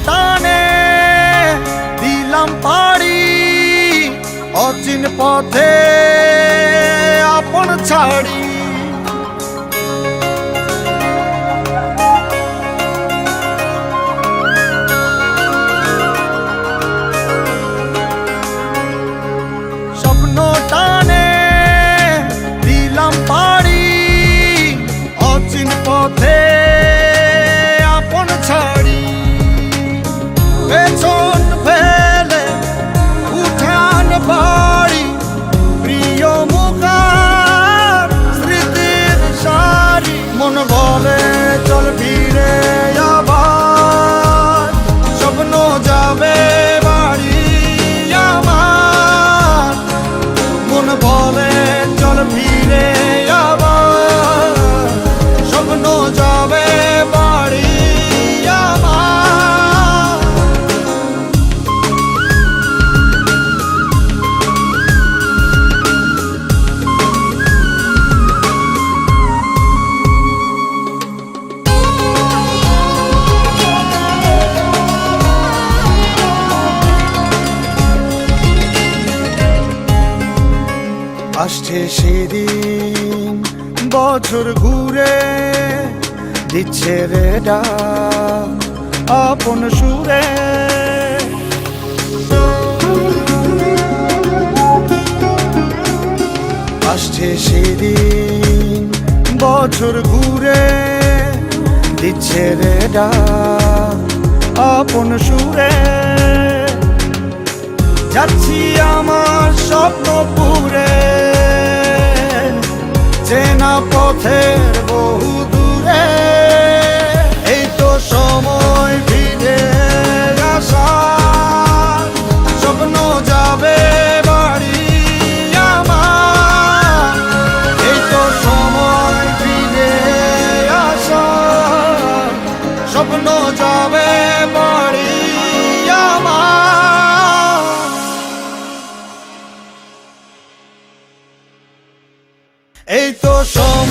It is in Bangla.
টানে দিলাম পাড়ি অচিন পথে আপন ছাড়ি। স্বপ্ন টানে দিলাম পাড়ি অচিন পথে আপন ছাড়ি। পেছন ফেলে উঠান বাড়ি প্রিয় মুখার স্মৃতির সারি। মন বলে চল ফিরে আবার স্বপ্ন যাবে বাড়ি আমার। মন বলে চল ফিরে আবার স্বপ্ন যাবে বাড়ি আমার। আসছে সেদিন বছর ঘুরে দিচ্ছে রে ডাক আপন সুরে। আসছে সেদিন বছর ঘুরে দিচ্ছে রে ডাক আপন সুরে। যাচ্ছি আমার স্বপ্ন পুরে চেনা পথের বহু দূরে। এই তো সময় ফিরে আসার স্বপ্ন যাবে বাড়ি আমার। এই তো সময় ফিরে আসার স্বপ্ন যাবে বাড়ি আমার। এই তো সময়